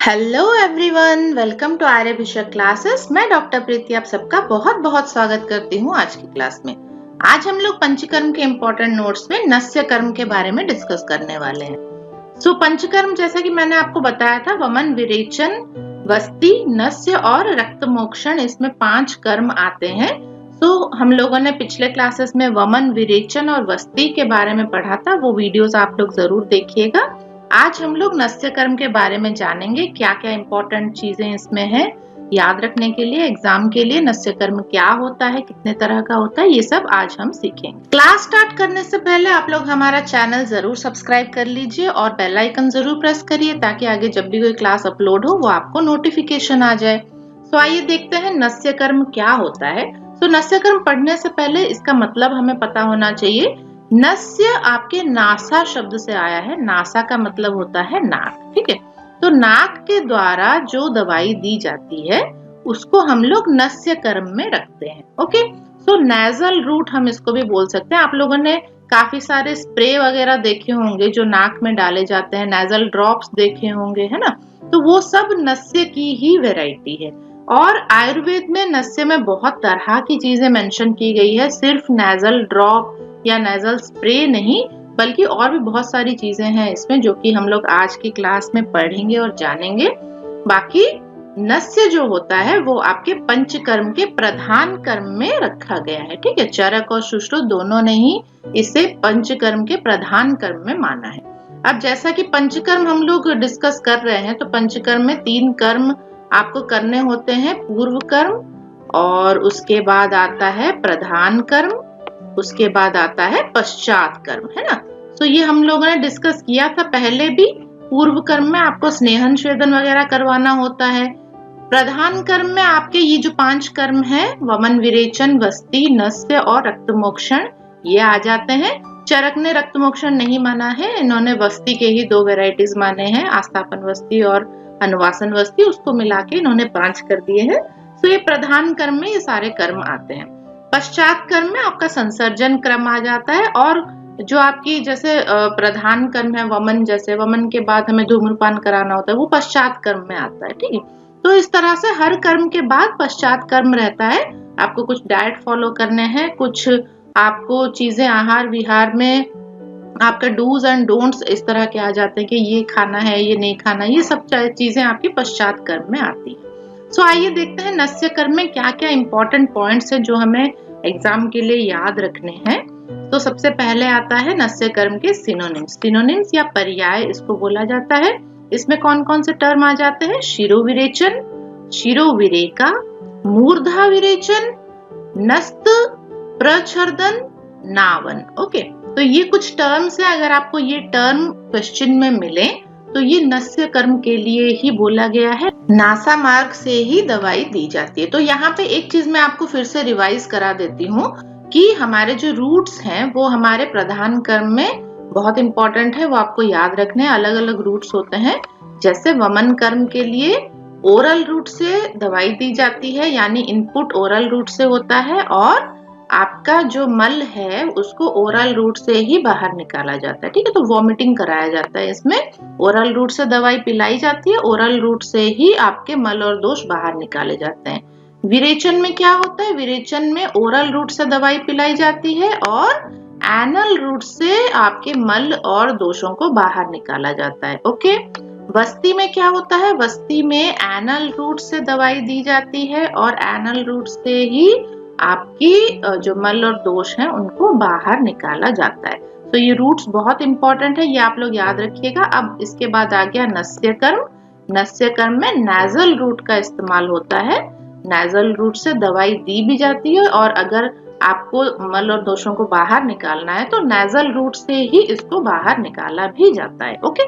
Hello everyone, welcome to Aryabhisha classes. मैं doctor Preeti आप सबका बहुत बहुत स्वागत करती हूँ आज की क्लास में। आज हम लोग पंचकर्म के इम्पोर्टेंट नोट्स में नस्य कर्म के बारे में डिस्कस करने वाले हैं। पंचकर्म जैसा कि मैंने आपको बताया था, वमन, विरेचन, वस्ति, नस्य और रक्त मोक्षण, इसमें 5 कर्म आते हैं। हम लोगों ने पिछले क्लासेस में वमन, विरेचन और वस्ति के बारे में पढ़ा था, वो वीडियोस आप लोग जरूर देखिएगा। आज हम लोग नस्य कर्म के बारे में जानेंगे, क्या क्या इंपॉर्टेंट चीजें इसमें हैं याद रखने के लिए, एग्जाम के लिए। नस्य कर्म क्या होता है, कितने तरह का होता है, ये सब आज हम सीखेंगे। क्लास स्टार्ट करने से पहले आप लोग हमारा चैनल जरूर सब्सक्राइब कर लीजिए और बेल आइकन जरूर प्रेस करिए, ताकि आगे जब भी कोई क्लास अपलोड हो वो आपको नोटिफिकेशन आ जाए। आइए देखते हैं नस्य कर्म क्या होता है। नस्य कर्म पढ़ने से पहले इसका मतलब हमें पता होना चाहिए। नस्य आपके नासा शब्द से आया है। नासा का मतलब होता है नाक, ठीक है। तो नाक के द्वारा जो दवाई दी जाती है उसको हम लोग नस्य कर्म में रखते हैं। ओके, नेजल रूट हम इसको भी बोल सकते हैं। आप लोगों ने काफी सारे स्प्रे वगैरह देखे होंगे जो नाक में डाले जाते हैं, नेजल ड्रॉप्स देखे होंगे, है ना। तो वो सब नस्य की ही वेराइटी है। और आयुर्वेद में नस्य में बहुत तरह की चीजें मेंशन की गई है, सिर्फ नेजल ड्रॉप या नेजल स्प्रे नहीं, बल्कि और भी बहुत सारी चीजें हैं इसमें, जो कि हम लोग आज की क्लास में पढ़ेंगे और जानेंगे। बाकी नस्य जो होता है वो आपके पंचकर्म के प्रधान कर्म में रखा गया है, ठीक है। चरक और सुश्रुत दोनों ने ही इसे पंचकर्म के प्रधान कर्म में माना है। अब जैसा कि पंचकर्म हम लोग डिस्कस कर रहे हैं, तो पंचकर्म में 3 कर्म आपको करने होते हैं। पूर्व कर्म, और उसके बाद आता है प्रधान कर्म, उसके बाद आता है पश्चात कर्म, है ना। ये हम लोगों ने डिस्कस किया था पहले भी। पूर्व कर्म में आपको स्नेहन स्वेदन वगैरह करवाना होता है। प्रधान कर्म में आपके ये जो 5 कर्म हैं, वमन, विरेचन, वस्ति, नस्य और रक्त मोक्षण, ये आ जाते हैं। चरक ने रक्त मोक्षण नहीं माना है, इन्होंने वस्ति के ही 2 वेराइटीज माने हैं, आस्थापन वस्ति और अनुवासन वस्ति, उसको मिला के इन्होंने 5 कर दिए हैं। ये प्रधान कर्म में ये सारे कर्म आते हैं। पश्चात कर्म में आपका संसर्जन क्रम आ जाता है, और जो आपकी जैसे प्रधान कर्म है वमन, जैसे वमन के बाद हमें धूम्रपान कराना होता है, वो पश्चात कर्म में आता है, ठीक है। तो इस तरह से हर कर्म के बाद पश्चात कर्म रहता है। आपको कुछ डाइट फॉलो करने हैं, कुछ आपको चीजें आहार विहार में आपका डूज एंड डोंट्स इस तरह के आ जाते हैं कि ये खाना है, ये नहीं खाना, ये सब चीजें आपकी पश्चात कर्म में आती है। आइए देखते हैं नस्य कर्म में क्या क्या इंपॉर्टेंट पॉइंट्स हैं जो हमें एग्जाम के लिए याद रखने हैं। सबसे पहले आता है नस्य कर्म के सिनोनिम्स। सिनोनिम्स या पर्याय इसको बोला जाता है। इसमें कौन कौन से टर्म आ जाते हैं? शिरोविरेचन, शिरोविरेका, मूर्धा विरेचन, नस्त प्रच्छर्दन, नावन। ओके, तो ये कुछ टर्म्स है। अगर आपको ये टर्म क्वेश्चन में मिले तो ये नस्य कर्म के लिए ही बोला गया है। नासा मार्ग से ही दवाई दी जाती है। तो यहाँ पे एक चीज मैं आपको फिर से रिवाइज करा देती हूँ कि हमारे जो रूट्स हैं वो हमारे प्रधान कर्म में बहुत इंपॉर्टेंट है, वो आपको याद रखने हैं। अलग अलग रूट्स होते हैं। जैसे वमन कर्म के लिए ओरल रूट से दवाई दी जाती है, यानी इनपुट ओरल रूट से होता है, और आपका जो मल है उसको ओरल रूट से ही बाहर निकाला जाता है, ठीक है। तो वॉमिटिंग कराया जाता है, इसमें ओरल रूट से दवाई पिलाई जाती है, ओरल रूट से ही आपके मल और दोष बाहर निकाले जाते हैं। विरेचन में क्या होता है? विरेचन में ओरल रूट से दवाई पिलाई जाती है और एनल रूट से आपके मल और दोषों को बाहर निकाला जाता है। ओके, वस्ति में क्या होता है? वस्ति में एनल रूट से दवाई दी जाती है और एनल रूट से ही आपकी जो मल और दोष हैं उनको बाहर निकाला जाता है। ये रूट्स बहुत इंपॉर्टेंट है, ये आप लोग याद रखिएगा। अब इसके बाद आ गया नस्य कर्म। नस्य कर्म में नेजल रूट का इस्तेमाल होता है। नेजल रूट से दवाई दी भी जाती है, और अगर आपको मल और दोषों को बाहर निकालना है तो नेजल रूट से ही इसको बाहर निकाला भी जाता है। ओके,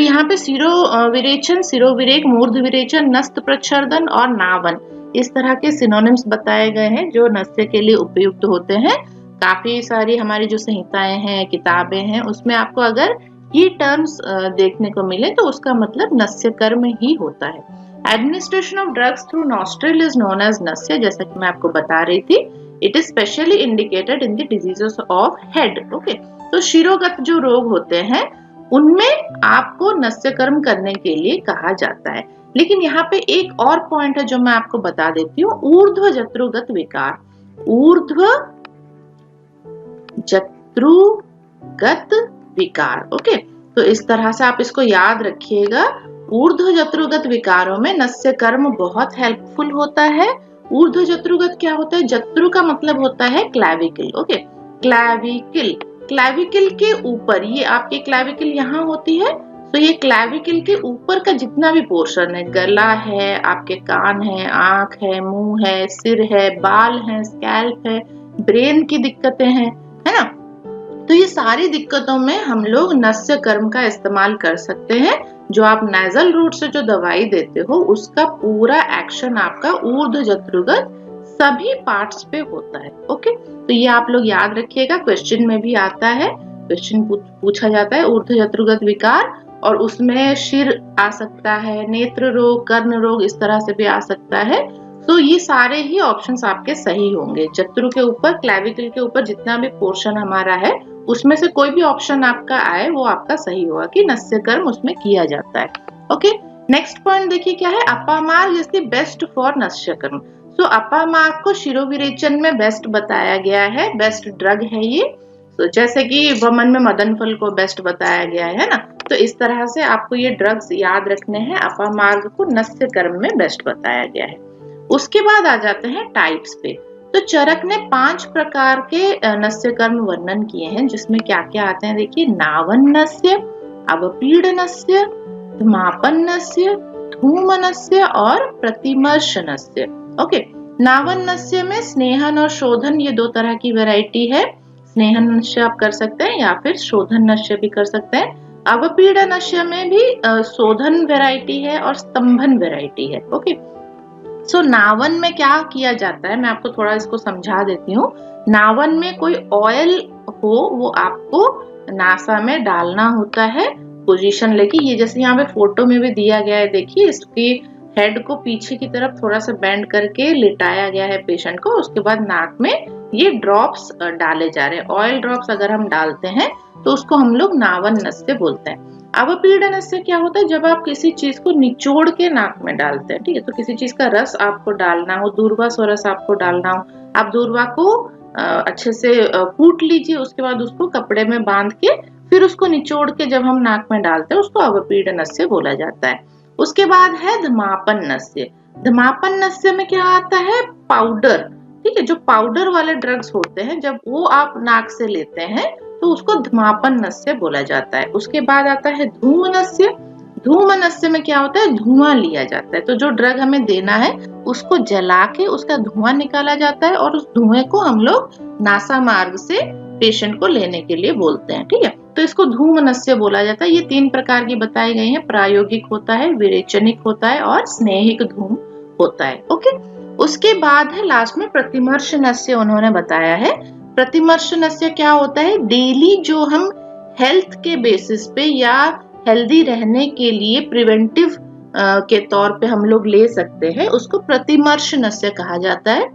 यहाँ पे शिरोविरेचन, शिरोविरेक, मूर्ध विरेचन, नस्त प्रच्छर्दन और नावन, इस तरह के सिनोनिम्स बताए गए हैं जो नस्य के लिए उपयुक्त होते हैं। काफी सारी हमारी जो संहिताएं हैं, किताबें हैं, उसमें आपको अगर ये टर्म्स देखने को मिले तो उसका मतलब नस्य कर्म ही होता है। Administration of drugs through nostril is known as nasya, जैसा कि मैं आपको बता रही थी। It is specially indicated in the diseases of head. Okay, तो शिरोगत जो रोग होते हैं उनमें आपको नस्य कर्म करने के लिए कहा जाता है। लेकिन यहाँ पे एक और पॉइंट है जो मैं आपको बता देती हूँ, ऊर्ध्व जत्रुगत विकार। ऊर्ध्व जत्रुगत विकार, ओके। तो इस तरह से आप इसको याद रखिएगा। ऊर्ध्व जत्रुगत विकारों में नस्य कर्म बहुत हेल्पफुल होता है। ऊर्ध्व जत्रुगत क्या होता है? जत्रु का मतलब होता है क्लैविकल, ओके। क्लैविकल, क्लैविकल के ऊपर, ये आपकी क्लैविकल यहाँ होती है, तो ये क्लैविकल के ऊपर का जितना भी पोर्शन है, गला है, आपके कान है, आंख है, मुंह है, सिर है, बाल है, स्कैल्प है, ब्रेन की दिक्कतें हैं, है ना। तो ये सारी दिक्कतों में हम लोग नस्य कर्म का इस्तेमाल कर सकते हैं। जो आप नेजल रूट से जो दवाई देते हो उसका पूरा एक्शन आपका ऊर्ध्व जत्रुगत सभी पार्ट्स पे होता है, ओके। तो ये आप लोग याद रखिएगा, क्वेश्चन में भी आता है, क्वेश्चन पूछा जाता है ऊर्ध्व जत्रुगत विकार, और उसमें शिर आ सकता है, नेत्र रोग, कर्ण रोग, इस तरह से भी आ सकता है। तो ये सारे ही ऑप्शंस आपके सही होंगे। जत्रु के ऊपर, क्लैविकल के ऊपर जितना भी पोर्शन हमारा है उसमें से कोई भी ऑप्शन आपका आए वो आपका सही होगा कि नस्य कर्म उसमें किया जाता है, ओके। नेक्स्ट पॉइंट देखिए क्या है, अपामार्ग इज द बेस्ट फॉर नस्य कर्म। सो अपामार्ग को शिरोविरेचन में बेस्ट बताया गया है, बेस्ट ड्रग है ये। तो जैसे कि वमन में मदन फल को बेस्ट बताया गया है ना, तो इस तरह से आपको ये ड्रग्स याद रखने हैं। अपामार्ग को नस्य कर्म में बेस्ट बताया गया है। उसके बाद आ जाते हैं टाइप्स पे। तो चरक ने 5 प्रकार के नस्य कर्म वर्णन किए हैं, जिसमें क्या क्या आते हैं देखिए, नावन नस्य, अवपीडनस्य, धूमापन नस्य, धूम नस्य और प्रतिमर्श नस्य, ओके। नावन नस्य में स्नेहन और शोधन, ये 2 तरह की वैरायटी है। स्नेहन नस्य आप कर सकते हैं या फिर शोधन नस्य भी कर सकते हैं। अवपीडन नस्य में भी शोधन वैरायटी है और स्तंभन वैरायटी है, ओके। सो नावन में क्या किया जाता है, मैं आपको थोड़ा इसको समझा देती हूँ। नावन में कोई ऑयल हो वो आपको नासा में डालना होता है, पोजीशन लेके। ये जैसे यहाँ पे फोटो में भी दिया गया है, देखिए इसकी हेड को पीछे की तरफ थोड़ा सा बेंड करके लिटाया गया है पेशेंट को। उसके बाद नाक में ये ड्रॉप्स डाले जा रहे हैं। ऑयल ड्रॉप्स अगर हम डालते हैं तो उसको हम लोग नावन नस्य बोलते हैं। अवपीडन से क्या होता है, जब आप किसी चीज को निचोड़ के नाक में डालते हैं, ठीक है। तो किसी चीज का रस आपको डालना हो, दूर्वा रस आपको डालना हो, आप दूर्वा को अच्छे से कूट लीजिए, उसके बाद उसको कपड़े में बांध के फिर उसको निचोड़ के जब हम नाक में डालते हैं उसको अवपीडन नस्य बोला जाता है। उसके बाद है धमापन नस्य। धमापन नस्य में क्या आता है, पाउडर, ठीक है। जो पाउडर वाले ड्रग्स होते हैं जब वो आप नाक से लेते हैं तो उसको धूमापन नस्य बोला जाता है। उसके बाद आता है धूम नस्य। धूम नस्य में क्या होता है, धुआं लिया जाता है। तो जो ड्रग हमें देना है उसको जला के उसका धुआं निकाला जाता है और उस धुएं को हम लोग नासा मार्ग से पेशेंट को लेने के लिए बोलते हैं, ठीक है। तो इसको धूम नस्य बोला जाता है। ये 3 प्रकार की बताई गई है, प्रायोगिक होता है, विरेचनिक होता है और स्नेहिक धूम होता है, ओके। उसके बाद है लास्ट में प्रतिमर्श नस्य, उन्होंने बताया है। प्रतिमर्श नस्य क्या होता है, डेली जो हम हेल्थ के बेसिस पे या हेल्दी रहने के लिए प्रिवेंटिव के तौर पे हम लोग ले सकते हैं, उसको प्रतिमर्श नस्य कहा जाता है।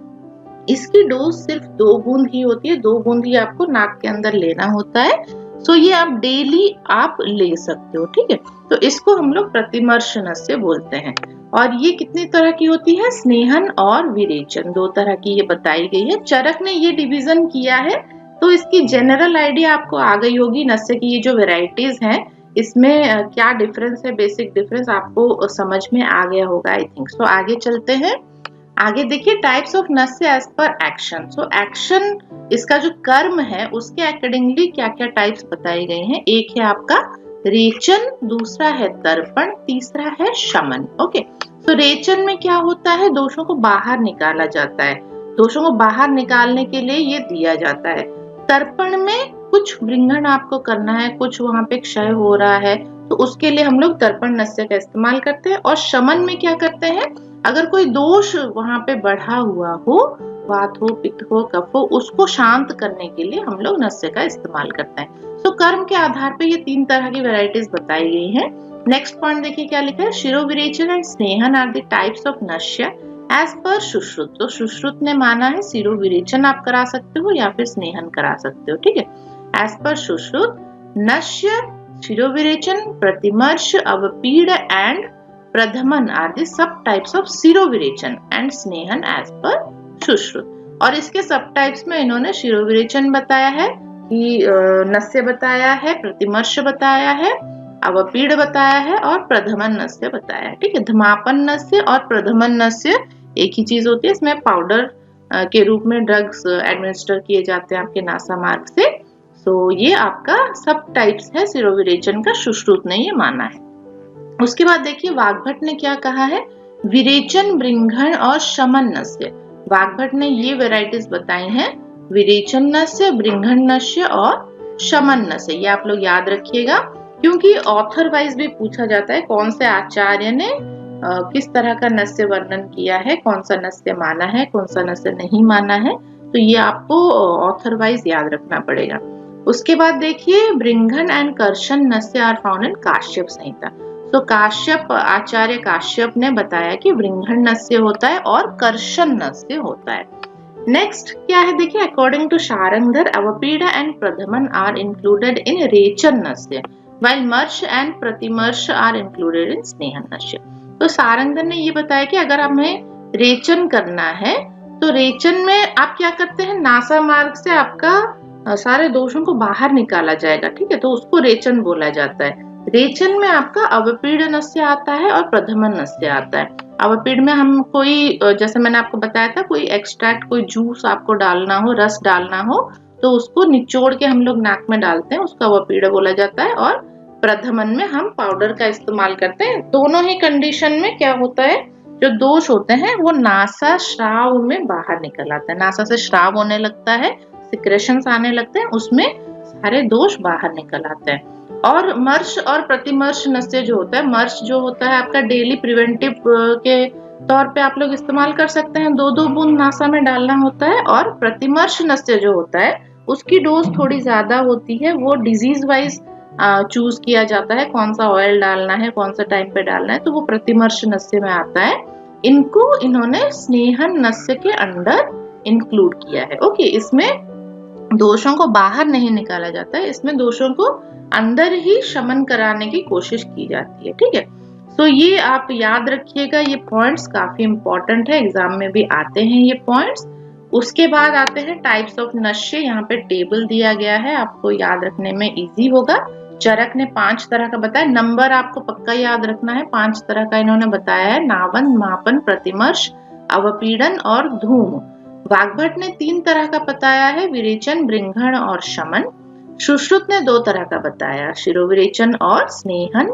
इसकी डोज सिर्फ 2 बूंद ही होती है, 2 बूंद ही आपको नाक के अंदर लेना होता है। सो ये आप डेली आप ले सकते हो, ठीक है। तो इसको हम लोग प्रतिमर्श नस्य बोलते हैं। और ये कितनी तरह की होती है, स्नेहन और विरेचन, 2 तरह की ये बताई गई है। चरक ने ये डिवीजन किया है, तो इसकी जनरल आइडिया आपको आ गई होगी। नस्य की ये जो वेराइटीज हैं इसमें क्या डिफरेंस है, बेसिक डिफरेंस आपको समझ में आ गया होगा, आई थिंक सो। आगे चलते हैं। आगे देखिए types of nasya as per action. So action, इसका जो कर्म है उसके अकॉर्डिंगली क्या क्या टाइप्स बताई गई हैं। एक है आपका रेचन, दूसरा है तर्पण, तीसरा है शमन, ओके। तो रेचन में क्या होता है, दोषों को बाहर निकाला जाता है। दोषों को बाहर निकालने के लिए ये दिया जाता है। तर्पण में कुछ वृंगण आपको करना है, कुछ वहां पे क्षय हो रहा है, तो उसके लिए हम लोग तर्पण नस्य का इस्तेमाल करते हैं। और शमन में क्या करते हैं, अगर कोई दोष वहां पे बढ़ा हुआ हो, वात हो, पित्त हो, कफ हो, उसको शांत करने के लिए हम लोग नस्य का इस्तेमाल करते हैं। तो कर्म के आधार पे ये 3 तरह की वैरायटीज बताई गई हैं। नेक्स्ट पॉइंट देखिए क्या लिखा है, shirovirechana and snehana are the types of nasya as per Sushruta. तो सुश्रुत ने माना है शिरोविरेचन आप करा सकते हो या फिर स्नेहन करा सकते हो, ठीक है। As per Sushruta nasya, shirovirechana, pratimarsha, avapida and pradhamana are the sub types of shirovirechana and snehana as per Sushruta. और इसके सब टाइप्स में इन्होंने शिरोविरेचन बताया है, कि नस्य बताया है, प्रतिमर्श बताया है, अवपीड़ बताया है और प्रधमन नस्य बताया है। ठीक है, धमापन नस्य और प्रधमन नस्य एक ही चीज होती है। इसमें पाउडर के रूप में ड्रग्स एडमिनिस्टर किए जाते हैं आपके नासा मार्ग से। सो ये आपका सब टाइप्स है शिरोविरेचन का, सुश्रुत ने ये माना है। उसके बाद देखिए वाग्भट ने क्या कहा है, विरेचन, बृंघन और शमन नस्य। वाग्भट ने ये वेराइटीज बताई हैं, विरेचन नस्य, बृंघन नस्य और शमन नस्य। ये आप लोग याद रखिएगा, क्योंकि ऑथर वाइज भी पूछा जाता है कौन से आचार्य ने किस तरह का नस्य वर्णन किया है, कौन सा नस्य माना है, कौन सा नस्य नहीं माना है। तो ये आपको ऑथर वाइज याद रखना पड़ेगा। उसके बाद देखिए बृंघन एंड कर्षण नस्य आर फाउंड इन काश्यप संहिता। तो काश्यप, आचार्य काश्यप ने बताया कि बृंघन नस्य होता है और कर्षण नस्य होता है। नेक्स्ट क्या है देखिए, according to Sharangdhar, avapida and pradhamana are included in rechana nasya, while marsha and pratimarsha are included in snehana nasya. तो शारंगधर ने ये बताया कि अगर हमें रेचन करना है तो रेचन में आप क्या करते हैं, नासा मार्ग से आपका सारे दोषों को बाहर निकाला जाएगा। ठीक है, तो उसको रेचन बोला जाता है। रेचन में आपका अवपीड़ नस्य आता है और प्रधमन नस्य आता है। अवपीड़ में हम कोई, जैसे मैंने आपको बताया था, कोई एक्सट्रैक्ट, कोई जूस आपको डालना हो, रस डालना हो, तो उसको निचोड़ के हम लोग नाक में डालते हैं, उसका अवपीड़ बोला जाता है। और प्रधमन में हम पाउडर का इस्तेमाल करते हैं। दोनों ही कंडीशन में क्या होता है, जो दोष होते हैं वो नासा श्राव में बाहर निकल आता है। नासा से श्राव होने लगता है, सिक्रेशंस आने लगते हैं, उसमें सारे दोष बाहर निकल आते हैं। और मर्श और प्रतिमर्श नस्य जो होता है, मर्श जो होता है आपका डेली प्रिवेंटिव के तौर पे आप लोग इस्तेमाल कर सकते हैं, 2-2 बूंद नासा में डालना होता है। और प्रतिमर्श नस्य जो होता है उसकी डोज थोड़ी ज्यादा होती है, वो डिजीज वाइज चूज किया जाता है, कौन सा ऑयल डालना है, कौन सा टाइम पे डालना है, तो वो प्रतिमर्श नस्य में आता है। इनको इन्होंने स्नेहन नस्य के अंडर इंक्लूड किया है। ओके, इसमें दोषों को बाहर नहीं निकाला जाता है, इसमें दोषों को अंदर ही शमन कराने की कोशिश की जाती है। ठीक है, तो ये आप याद रखिएगा, ये पॉइंट्स काफी इंपॉर्टेंट है, एग्जाम में भी आते हैं ये पॉइंट्स। उसके बाद आते हैं टाइप्स ऑफ नशे। यहाँ पे टेबल दिया गया है, आपको याद रखने में इजी होगा। चरक ने 5 तरह का बताया, नंबर आपको पक्का याद रखना है, 5 तरह का इन्होंने बताया है, नावन, मापन, प्रतिमर्श, अवपीड़न और धूम। वाग्भट ने 3 तरह का बताया है, विरेचन, बृंघन और शमन। सुश्रुत ने 2 तरह का बताया, शिरोविरेचन और स्नेहन।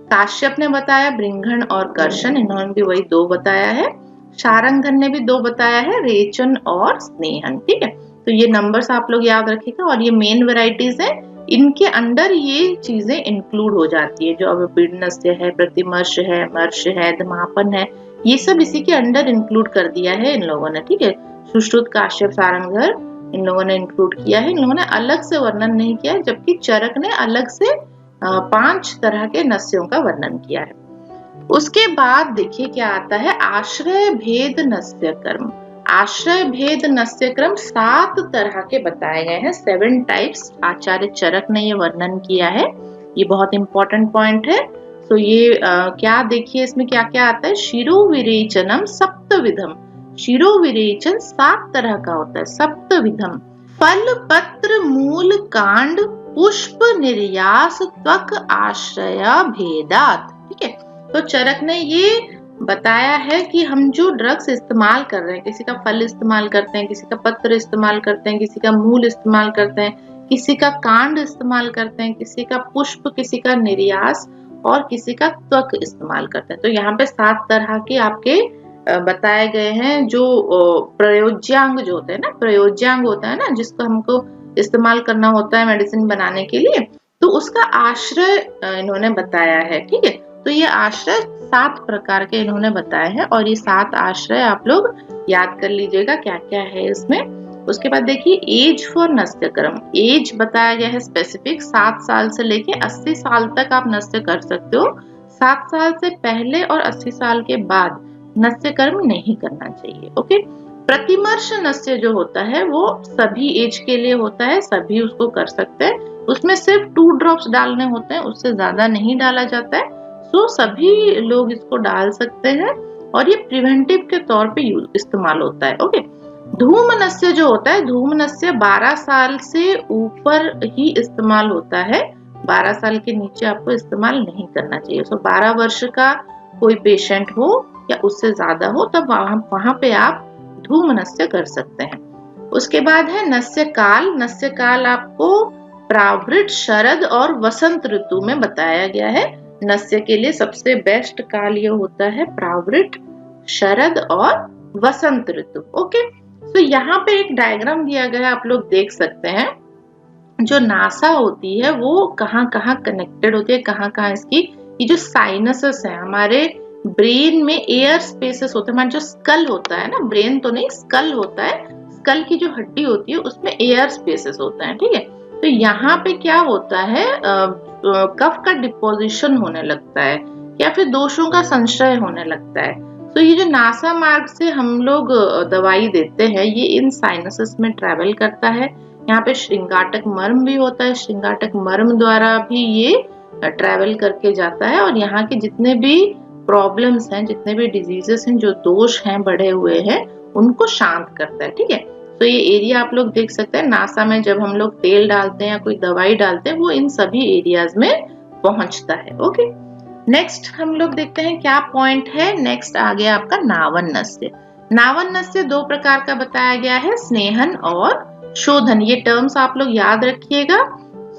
काश्यप ने बताया बृंघन और कर्षण, इन्होंने भी वही 2 बताया है। शारंगधर ने भी 2 बताया है, रेचन और स्नेहन। ठीक है, तो ये नंबर्स आप लोग याद रखिएगा। और ये मेन वेराइटीज है, इनके अंडर ये चीजें इंक्लूड हो जाती है, जो अवपीड़ नस्य है, प्रतिमर्श है, मर्श है, धमापन है, ये सब इसी के अंडर इंक्लूड कर दिया है इन लोगों ने। ठीक है, सुश्रुत, काश्यप, शारंगधर इन लोगों ने इंक्लूड किया है, इन लोगों ने अलग से वर्णन नहीं किया है, जबकि चरक ने अलग से 5 तरह के नस्यों का वर्णन किया है। उसके बाद देखिए क्या आता है, आश्रय भेद नस्य कर्म। आश्रय भेद नस्य क्रम 7 तरह के बताए गए हैं, 7 टाइप्स आचार्य चरक ने ये वर्णन किया है। ये बहुत इंपॉर्टेंट पॉइंट है। तो ये क्या देखिए इसमें क्या क्या आता है, शिरोविरेचनम सप्तविधम। शिरोविरेचन 7 तरह का होता है, सप्तविधम। फल, पत्र, मूल, कांड, पुष्प, निर्यास, त्वक, आश्रय भेदात। ठीक है, तो चरक ने ये बताया है कि हम जो ड्रग्स इस्तेमाल कर रहे हैं, किसी का फल इस्तेमाल करते हैं, किसी का पत्र इस्तेमाल करते हैं, किसी का मूल इस्तेमाल करते हैं, किसी का कांड इस्तेमाल करते हैं, किसी का पुष्प, किसी का निर्यास और किसी का त्वक इस्तेमाल करते हैं। तो यहाँ पे 7 तरह के आपके बताए गए हैं, जो प्रयोज्यांग जो होते हैं ना, प्रयोज्यांग होता है ना, जिसको हमको इस्तेमाल करना होता है मेडिसिन बनाने के लिए, तो उसका आश्रय इन्होंने बताया है। ठीक है, तो ये आश्रय 7 प्रकार के इन्होंने बताए हैं, और ये 7 आश्रय आप लोग याद कर लीजिएगा क्या क्या है इसमें। उसके बाद देखिए एज फॉर नस्य कर्म। एज बताया गया है स्पेसिफिक, 7 साल से लेके 80 साल तक आप नस्य कर सकते हो। 7 साल से पहले और 80 साल के बाद नस्य कर्म नहीं करना चाहिए। ओके, प्रतिमर्श नस्य जो होता है वो सभी एज के लिए होता है, सभी उसको कर सकते हैं। उसमें सिर्फ 2 ड्रॉप्स डालने होते हैं, उससे ज्यादा नहीं डाला जाता है। सो सभी लोग इसको डाल सकते हैं और ये प्रिवेंटिव के तौर पे इस्तेमाल होता है। ओके, धूम नस्य जो होता है, धूम नस्य 12 साल से ऊपर ही इस्तेमाल होता है, 12 साल के नीचे आपको इस्तेमाल नहीं करना चाहिए। सो 12 वर्ष का कोई पेशेंट हो या उससे ज्यादा हो तब वहां पे आप धूम नस्य कर सकते हैं। उसके बाद है नस्य काल। नस्य काल आपको प्रावृट, शरद और वसंत ऋतु में बताया गया है। नस्य के लिए सबसे बेस्ट काल ये होता है प्रावृट, शरद और वसंत ऋतु। ओके, तो यहाँ पे एक डायग्राम दिया गया है, आप लोग देख सकते हैं। जो नासा होती है वो कहाँ कहाँ कनेक्टेड होती है, कहाँ कहाँ इसकी ये जो साइनसेस है, हमारे ब्रेन में एयर स्पेसेस होते हैं। हमारा जो स्कल होता है ना, ब्रेन तो नहीं स्कल होता है, स्कल की जो हड्डी होती है उसमें एयर स्पेसेस होता है, ठीक है। तो यहाँ पे क्या होता है, कफ का डिपोजिशन होने लगता है या फिर दोषों का संशय होने लगता है। तो ये जो नासा मार्ग से हम लोग दवाई देते हैं ये इन साइनसेस में ट्रेवल करता है। यहाँ पे श्रृंगाटक मर्म भी होता है, श्रृंगाटक मर्म द्वारा भी ये ट्रेवल करके जाता है और यहाँ के जितने भी प्रॉब्लम्स हैं, जितने भी डिजीजेस हैं, जो दोष हैं बढ़े हुए हैं, उनको शांत करता है, ठीक है। तो ये एरिया आप लोग देख सकते हैं, नासा में जब हम लोग तेल डालते हैं या कोई दवाई डालते हैं वो इन सभी एरियाज में पहुंचता है। ओके, नेक्स्ट हम लोग देखते हैं क्या पॉइंट है। नेक्स्ट आ गया आपका नावन नस्य। नावन नस्य दो प्रकार का बताया गया है, स्नेहन और शोधन। ये टर्म्स आप लोग याद रखिएगा।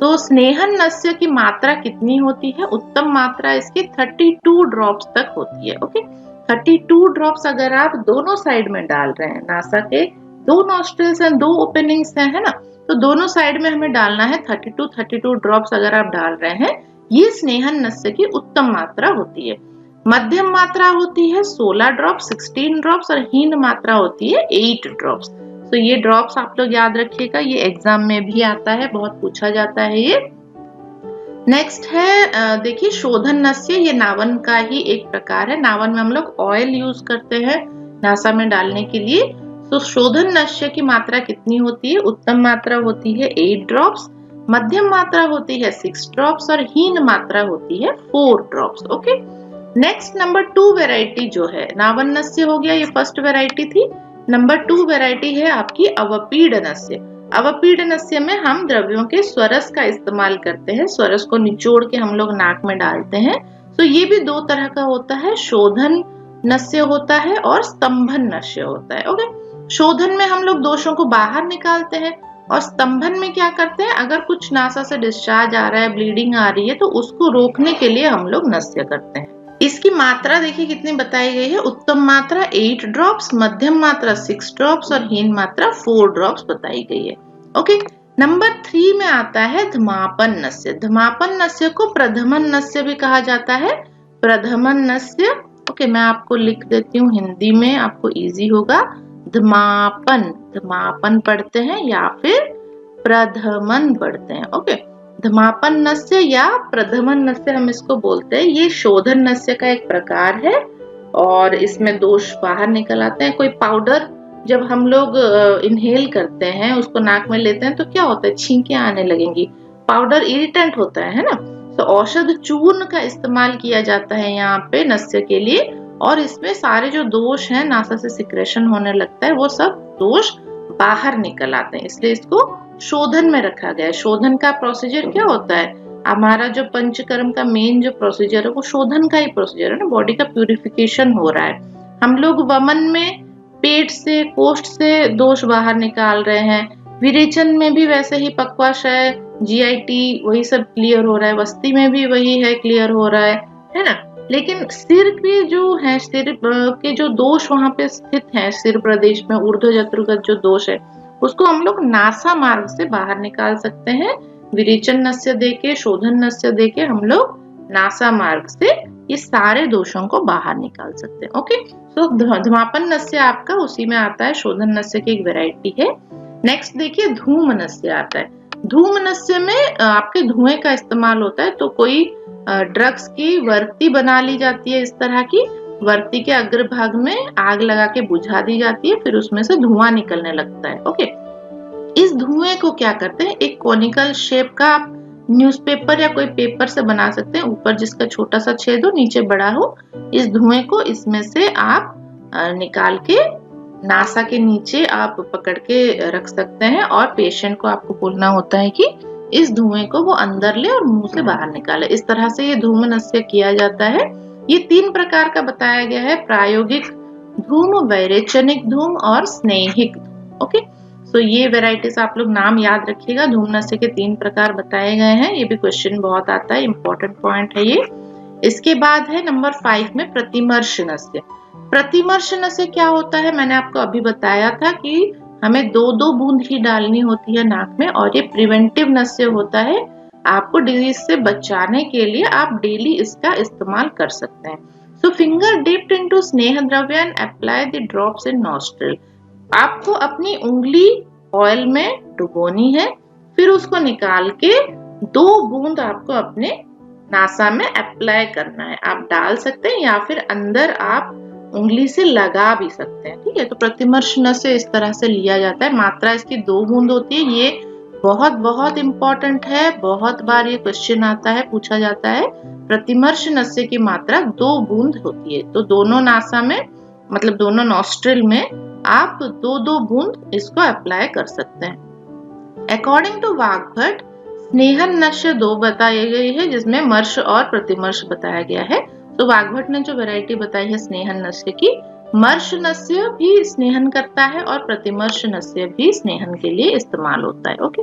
तो स्नेहन नस्य की मात्रा कितनी होती है, उत्तम मात्रा इसकी 32 ड्रॉप्स तक होती है। ओके, 32 ड्रॉप्स अगर आप दोनों साइड में डाल रहे हैं, नासा के दो नॉस्ट्रिल्स हैं, दो ओपनिंग्स हैं, है ना, तो दोनों साइड में हमें डालना है 32 ड्रॉप्स अगर आप डाल रहे हैं, ये स्नेहन नस्य की उत्तम मात्रा होती है। मध्यम मात्रा होती है 16 ड्रॉप्स, 16 ड्रॉप्स और हीन मात्रा होती है 8 ड्रॉप्स। तो ये ड्रॉप्स आप लोग याद रखिएगा, ये एग्जाम में भी आता है, बहुत पूछा जाता है ये। नेक्स्ट है देखिए शोधन नस्य, ये नावन का ही एक प्रकार है। नावन में हम लोग ऑयल यूज करते हैं नासा में डालने के लिए। तो शोधन नस्य की मात्रा कितनी होती है, उत्तम मात्रा होती है 8 ड्रॉप्स, मध्यम मात्रा होती है 6 ड्रॉप्स और हीन मात्रा होती है 4 drops. Okay, next number 2 variety जो है, नावन नस्य हो गया, ये फर्स्ट वेराइटी थी। नंबर 2 वेराइटी है आपकी अवपीडनस्य। अवपीडनस्य में हम द्रव्यों के स्वरस का इस्तेमाल करते हैं, स्वरस को निचोड़ के हम लोग नाक में डालते हैं। तो ये भी दो तरह का होता है, शोधन नस्य होता है और स्तंभन नस्य होता है। ओके, शोधन में हम लोग दोषों को बाहर निकालते हैं और स्तंभन में क्या करते हैं, अगर कुछ नासा से डिस्चार्ज आ रहा है, ब्लीडिंग आ रही है, तो उसको रोकने के लिए हम लोग नस्य करते हैं। इसकी मात्रा देखिए कितनी बताई गई है, उत्तम मात्रा 8 ड्रॉप्स, मध्यम मात्रा 6 ड्रॉप्स और हीन मात्रा 4 ड्रॉप्स बताई गई है। ओके, नंबर 3 में आता है धमापन नस्य। धमापन नस्य को प्रधमन नस्य भी कहा जाता है, प्रधमन नस्य। ओके, मैं आपको लिख देती हूँ हिंदी में, आपको इजी होगा। धमापन, धमापन पढ़ते हैं या फिर प्रधमन पढ़ते हैं। ओके, धमापन नस्य या प्रधमन नस्य हम इसको बोलते हैं। ये शोधन नस्य का एक प्रकार है और इसमें दोष बाहर निकल आते हैं। कोई पाउडर जब हम लोग इनहेल करते हैं, उसको नाक में लेते हैं, तो क्या होता है, छींकें आने लगेंगी, पाउडर इरिटेंट होता है ना। तो औषध चूर्ण का इस्तेमाल किया जाता है यहाँ पे नस्य के लिए और इसमें सारे जो दोष हैं, नासा से सिक्रेशन होने लगता है, वो सब दोष बाहर निकल आते हैं, इसलिए इसको शोधन में रखा गया है। शोधन का प्रोसीजर क्या होता है, हमारा जो पंचकर्म का मेन जो प्रोसीजर है वो शोधन का ही प्रोसीजर है ना, बॉडी का प्यूरिफिकेशन हो रहा है। हम लोग वमन में पेट से, कोष्ठ से दोष बाहर निकाल रहे हैं, विरेचन में भी वैसे ही पक्वाशय, जीआईटी वही सब क्लियर हो रहा है, वस्ती में भी वही है, क्लियर हो रहा है ना। लेकिन सिर के जो है, सिर के जो दोष वहां पे स्थित है, सिर प्रदेश में ऊर्ध्व जत्रुगत जो दोष है, उसको हम लोग नासा मार्ग से बाहर निकाल सकते हैं। विरेचन नस्य देके, शोधन नस्य देके हम लोग नासा मार्ग से ये सारे दोषों को बाहर निकाल सकते हैं। ओके, तो धमापन नस्य आपका उसी में आता है, शोधन नस्य की एक वेराइटी है। नेक्स्ट देखिए धूम नस्य आता है। धूम नस्य में आपके धुएं का इस्तेमाल होता है। तो कोई ड्रग्स की वर्ती बना ली जाती है, इस तरह की वर्ती के अग्रभाग में आग लगा के बुझा दी जाती है, फिर उसमें से धुआं निकलने लगता है। ओके, इस धुएं को क्या करते हैं, एक कोनिकल शेप का न्यूज़पेपर या कोई पेपर से बना सकते हैं, ऊपर जिसका छोटा सा छेद हो, नीचे बड़ा हो। इस धुएं को इसमें से आप निकाल के नासा के नीचे आप पकड़ के रख सकते हैं और पेशेंट को आपको बोलना होता है कि इस धुएं को वो अंदर ले और मुंह से बाहर निकाले। इस तरह से ये धूम नस्य किया जाता है। ये 3 प्रकार का बताया गया है, प्रायोगिक धूम, वैरेचनिक धूम और स्नेहिक धूम। ओके, तो ये वेराइटीज आप लोग नाम याद रखिएगा। धूम नस्य के 3 प्रकार बताए गए हैं। ये भी क्वेश्चन बहुत आता है, इंपॉर्टेंट पॉइंट है ये। इसके बाद है नंबर 5 में प्रतिमर्श नस्य। प्रतिमर्श नस्य क्या होता है, मैंने आपको अभी बताया था कि हमें 2-2 बूंद ही डालनी होती है नाक में, और ये प्रिवेंटिव नस्य होता है। आपको डिजीज से बचाने के लिए आप डेली इसका इस्तेमाल कर सकते हैं। सो फिंगर डिप्ड इनटू स्नेह द्रव्य and apply the drops in nostril. आपको अपनी उंगली ऑयल में डुबोनी है, फिर उसको निकाल के 2 बूंद आपको अपने नासा में अप्लाई करना है। आप डाल सकते हैं या फिर अंदर आप उंगली से लगा भी सकते हैं। ठीक है, तो प्रतिमर्श नस्य इस तरह से लिया जाता है। मात्रा इसकी 2 बूंद होती है। ये बहुत बहुत इंपॉर्टेंट है, बहुत बार ये क्वेश्चन आता है, पूछा जाता है। प्रतिमर्श नस्य की मात्रा 2 बूंद होती है। तो दोनों नासा में, मतलब दोनों नॉस्ट्रिल में आप 2-2 बूंद इसको अप्लाई कर सकते हैं। अकॉर्डिंग टू वाग्भट, स्नेहन नस्य 2 बताई गई है, जिसमें मर्श और प्रतिमर्श बताया गया है। तो वाग्भट ने जो वैरायटी बताई है स्नेहन नस्य की, मर्श नस्य भी स्नेहन करता है और प्रतिमर्श नस्य भी स्नेहन के लिए इस्तेमाल होता है। ओके,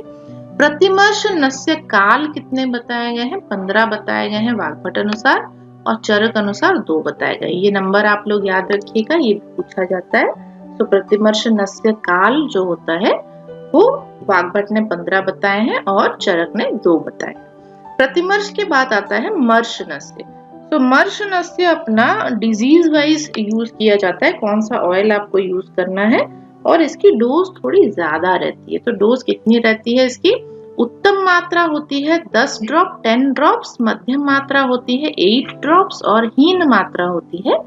प्रतिमर्श नस्य काल कितने बताए गए हैं? 15 बताए गए हैं वाग्भट अनुसार, और चरक अनुसार 2 बताए गए। ये नंबर आप लोग याद रखिएगा, ये पूछा जाता है। तो प्रतिमर्श नस्य काल जो होता है वो वाग्भट ने 15 बताए हैं और चरक ने 2 बताए। प्रतिमर्श के बाद आता है मर्श नस्य। तो मर्श नस्य अपना डिजीज वाइज यूज किया जाता है, कौन सा ऑयल आपको यूज करना है, और इसकी डोज थोड़ी ज्यादा रहती है। तो डोज कितनी रहती है इसकी? उत्तम मात्रा होती है 10 ड्रॉप 10 ड्रॉप्स, मध्यम मात्रा होती है 8 ड्रॉप्स और हीन मात्रा होती है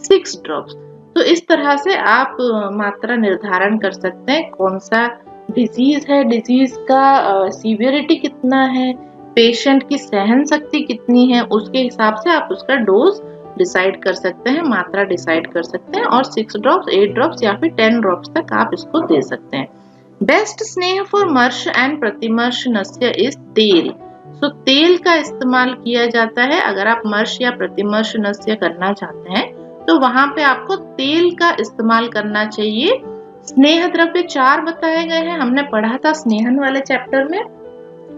6 ड्रॉप्स। तो इस तरह से आप मात्रा निर्धारण कर सकते हैं कौन सा डिजीज है, डिजीज का सीवियरिटी कितना है, पेशेंट की सहन शक्ति कितनी है, उसके हिसाब से आप उसका डोज डिसाइड कर सकते हैं, मात्रा डिसाइड कर सकते हैं, और 6 ड्रॉप्स 8 ड्रॉप्स या फिर 10 ड्रॉप्स तक आप इसको दे सकते हैं। बेस्ट स्नेह फॉर मर्श एंड प्रतिमर्श नस्य इज तेल। सो तेल का इस्तेमाल किया जाता है। अगर आप मर्श या प्रतिमर्श नस्य करना चाहते हैं तो वहां पे आपको तेल का इस्तेमाल करना चाहिए। स्नेह द्रव्य 4 बताए गए हैं, हमने पढ़ा था स्नेहन वाले चैप्टर में,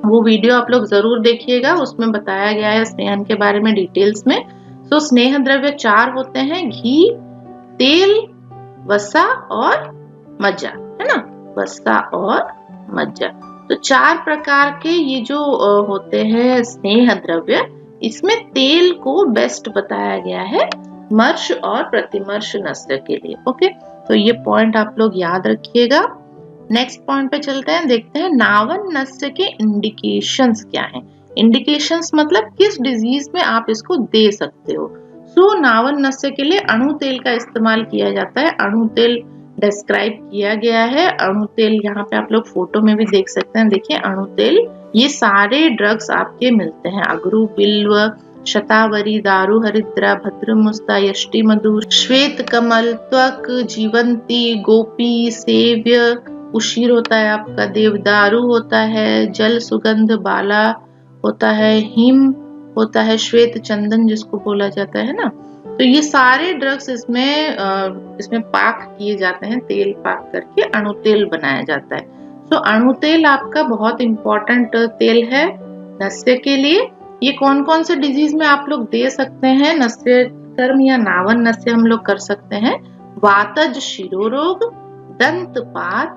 वो वीडियो आप लोग जरूर देखिएगा, उसमें बताया गया है स्नेहन के बारे में डिटेल्स में। तो स्नेह द्रव्य 4 होते हैं, घी, तेल, वसा और मज्जा, है ना, वसा और मज्जा। तो 4 प्रकार के ये जो होते हैं स्नेह द्रव्य, इसमें तेल को बेस्ट बताया गया है मर्श और प्रतिमर्श नस्य के लिए। ओके, तो ये पॉइंट आप लोग याद रखिएगा। नेक्स्ट पॉइंट पे चलते हैं, देखते हैं नावन नस्य के इंडिकेशंस क्या हैं। इंडिकेशंस मतलब किस डिजीज में आप इसको दे सकते हो। सो नावन नस्य के लिए अणु तेल का इस्तेमाल किया जाता है। अणु तेल डिस्क्राइब किया गया है। अणु तेल यहाँ पे आप लोग फोटो में भी देख सकते हैं, देखिए अणु तेल, ये सारे ड्रग्स आपके मिलते हैं। अगरू, बिल्व, शतावरी, दारू, हरिद्रा, भद्रमुस्ता, यष्टि मधु, श्वेत कमल, त्वक, जीवंती, गोपी, सेव्य, उशीर होता है आपका, देवदारू होता है, जल सुगंध, बाला होता है, हिम होता है, श्वेत चंदन जिसको बोला जाता है ना। तो ये सारे ड्रग्स इसमें पाक किए जाते हैं, तेल पाक करके अणु तेल बनाया जाता है। तो अणु तेल आपका बहुत इंपॉर्टेंट तेल है नस्य के लिए। ये कौन कौन से डिजीज में आप लोग दे सकते हैं? नस्य कर्म या नावन नस्य हम लोग कर सकते हैं। वातज शिरोरोग, दंतपात,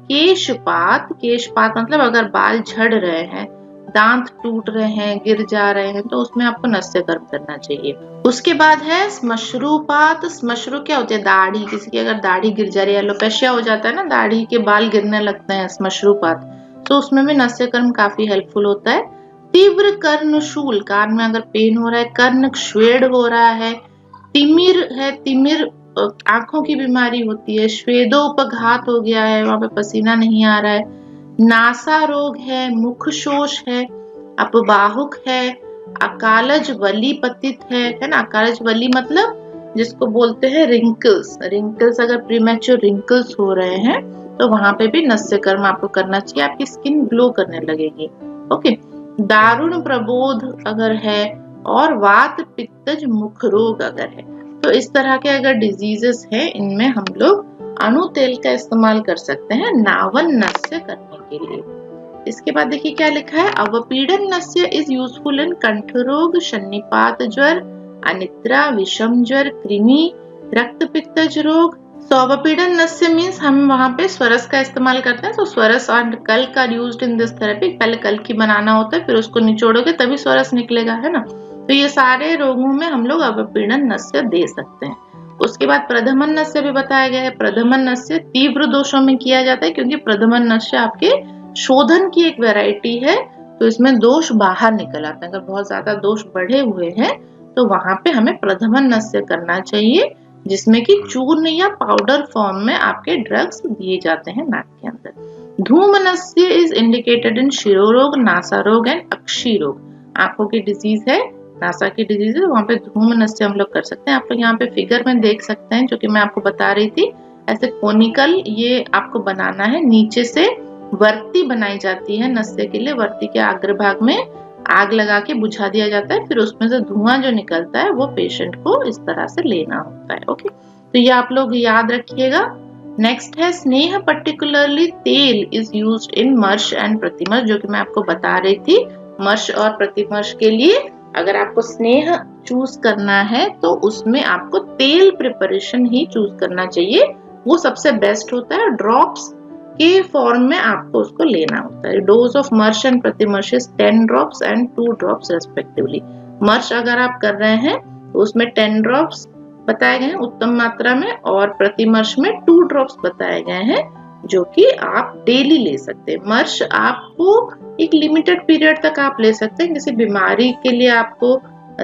केशपात, केशपात मतलब अगर बाल झड़ रहे हैं, दांत टूट रहे हैं, गिर जा रहे हैं, तो उसमें आपको नस्य कर्म करना चाहिए। उसके बाद है श्मश्रुपात। श्मश्रु क्या होती है? दाढ़ी, किसी की अगर दाढ़ी गिर जा रही है, एलोपेशिया हो जाता है ना, दाढ़ी के बाल गिरने लगते हैं, श्मश्रुपात, तो उसमें भी नस्य कर्म काफी हेल्पफुल होता है। तीव्र कर्णशूल, कान में अगर पेन हो रहा है, कर्ण श्वेद हो रहा है, तिमिर है, तिमिर आंखों की बीमारी होती है, श्वेदोपघात हो गया है, वहां पे पसीना नहीं आ रहा है, नासा रोग है, मुख शोष है, अपबाहुक है, अकालज वली पतित है ना। अकालज वली मतलब जिसको बोलते हैं रिंकल्स। रिंकल्स अगर प्रीमैच्योर रिंकल्स हो रहे हैं तो वहां पे भी नस्य कर्म आपको करना चाहिए, आपकी स्किन ग्लो करने लगेगी। ओके, दारुण प्रबोध अगर है और वात पित्तज मुख रोग अगर है, तो इस तरह के अगर डिजीजेस है इनमें हम लोग अणु तेल का इस्तेमाल कर सकते हैं नावन नस्य करने के लिए। इसके बाद देखिए क्या लिखा है, अवपीड़न नस्य इज यूजफुल इन कंठ रोग, सन्निपात ज्वर, अनिद्रा, विषम ज्वर, कृमि, रक्त पित्तज रोग। तो अवपीड़न नस्य मीन्स हम वहां पे स्वरस का इस्तेमाल करते हैं। तो स्वरस एंड कल्क are used in this therapy. पहले कल्क ही बनाना होता है, फिर उसको निचोड़ोगे तभी स्वरस निकलेगा, है ना। तो ये सारे रोगों में हम लोग अवपीड़न नस्य दे सकते हैं। उसके बाद प्रधमन नस्य भी बताया गया है। प्रधमन नस्य तीव्र दोषों में किया जाता है, क्योंकि प्रधमन नस्य आपके शोधन की एक वैरायटी है, तो इसमें दोष बाहर निकल आते हैं। अगर बहुत ज्यादा दोष बढ़े हुए हैं तो वहां पे हमें प्रधमन नस्य करना चाहिए, जिसमें कि चूर्ण या पाउडर फॉर्म में आपके ड्रग्स दिए जाते हैं नाक के अंदर। धूम नस्य इज इंडिकेटेड इन शिरोरोग, नासा रोग एंड अक्षी रोग। आंखों की डिजीज है, नासा की डिजीज है, वहां पे धूम नस्य हम लोग कर सकते हैं। आप लोग यहाँ पे फिगर में देख सकते हैं, जो कि मैं आपको बता रही थी। ऐसे कोनिकल ये आपको बनाना है, नीचे से वर्ती बनाई जाती है नस्य के लिए। वर्ती के अग्रभाग में आग लगा के बुझा दिया जाता है, फिर उसमें से धुआं जो निकलता है वो पेशेंट को इस तरह से लेना होता है। ओके, तो ये आप लोग याद रखिएगा। नेक्स्ट है स्नेह, पर्टिकुलरली तेल इज यूज्ड इन मर्श एंड प्रतिमर्श, जो कि मैं आपको बता रही थी। मर्श और प्रतिमर्श के लिए अगर आपको स्नेह चूज करना है तो उसमें आपको तेल प्रिपरेशन ही चूज करना चाहिए, वो सबसे बेस्ट होता है। ड्रॉप्स के फॉर्म में आपको उसको लेना होता है। Dose of marsha and pratimarsha 10 drops and 2 drops respectively. Marsha अगर आप कर रहे हैं तो उसमें 10 ड्रॉप्स बताए गए हैं उत्तम मात्रा में, और प्रतिमर्श में 2 ड्रॉप्स बताए गए हैं, जो कि आप डेली ले सकते हैं। मर्श आपको एक लिमिटेड पीरियड तक आप ले सकते हैं, किसी बीमारी के लिए आपको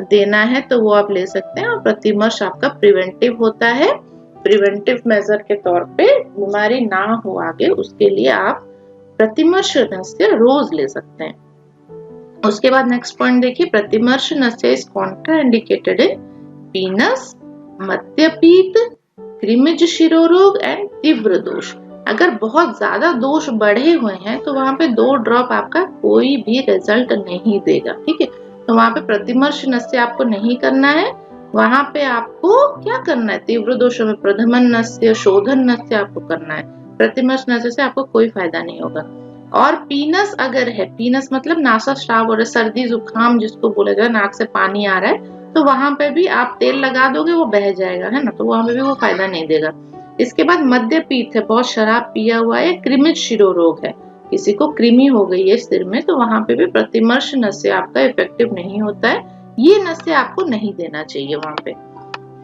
देना है तो वो आप ले सकते हैं। और प्रतिमर्श आपका प्रिवेंटिव होता है, प्रिवेंटिव मेजर के तौर पे, बीमारी ना हो आगे उसके लिए आप प्रतिमर्श नस्य रोज ले सकते हैं। उसके बाद नेक्स्ट पॉइंट देखिए, pratimarsha nasya is contraindicated in peenas, madyapeet, krimij shiroroga and teevra dosha. अगर बहुत ज्यादा दोष बढ़े हुए हैं तो वहां पे 2 ड्रॉप आपका कोई भी रिजल्ट नहीं देगा, ठीक है। तो वहां पे प्रतिमर्श नस्य आपको नहीं करना है, वहां पे आपको क्या करना है, तीव्र दोषों में प्रधमन नस्य, शोधन नस्य आपको करना है। प्रतिमर्श नस्य से आपको कोई फायदा नहीं होगा। और पीनस अगर है, पीनस मतलब नासा स्राव और सर्दी जुकाम जिसको बोला जाए, नाक से पानी आ रहा है, तो वहां पे भी आप तेल लगा दोगे वो बह जाएगा, है ना, तो वहां पे भी वो फायदा नहीं देगा। इसके बाद मद्यपीत है, बहुत शराब पिया हुआ है, कृमिज शिरोरोग है, किसी को कृमि हो गई है सिर में, तो वहां पे भी प्रतिमर्श नस्य आपका इफेक्टिव नहीं होता है, ये नस्य आपको नहीं देना चाहिए वहां पे।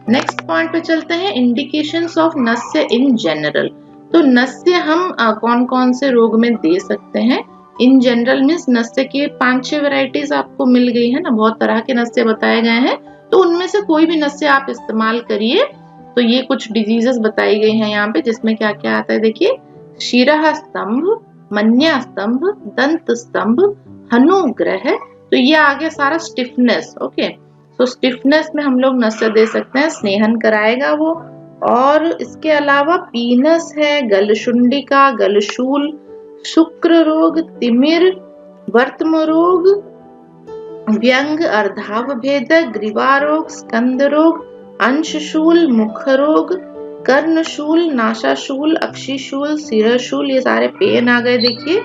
नेक्स्ट पॉइंट पे चलते हैं, इंडिकेशंस ऑफ नस्य इन जनरल। तो नस्य हम कौन कौन से रोग में दे सकते हैं इन जनरल मीन्स नस्य की 5-6 वैरायटीज आपको मिल गई है ना, बहुत तरह के नस्य बताए गए हैं, तो उनमें से कोई भी नस्य आप इस्तेमाल करिए। तो ये कुछ डिजीजेस बताई गई हैं यहाँ पे, जिसमें क्या क्या आता है देखिए, शिरः स्तंभ, मन्या स्तंभ, दंत स्तंभ, हनुग्रह। तो ये आगे सारा स्टिफनेस। ओके, तो स्टिफनेस में हम लोग नस्य दे सकते हैं, स्नेहन कराएगा वो। और इसके अलावा पीनस है, गलशुंडिका, गलशूल, शुक्र रोग, तिमिर, वर्तम रोग, व्यंग, अर्धाव भेद, ग्रीवा रोग, स्कंद रोग, अंशशूल, मुख रोग, कर्णशूल, नासाशूल, अक्षिशूल, सिरशूल, ये सारे पेन आ गए देखिए।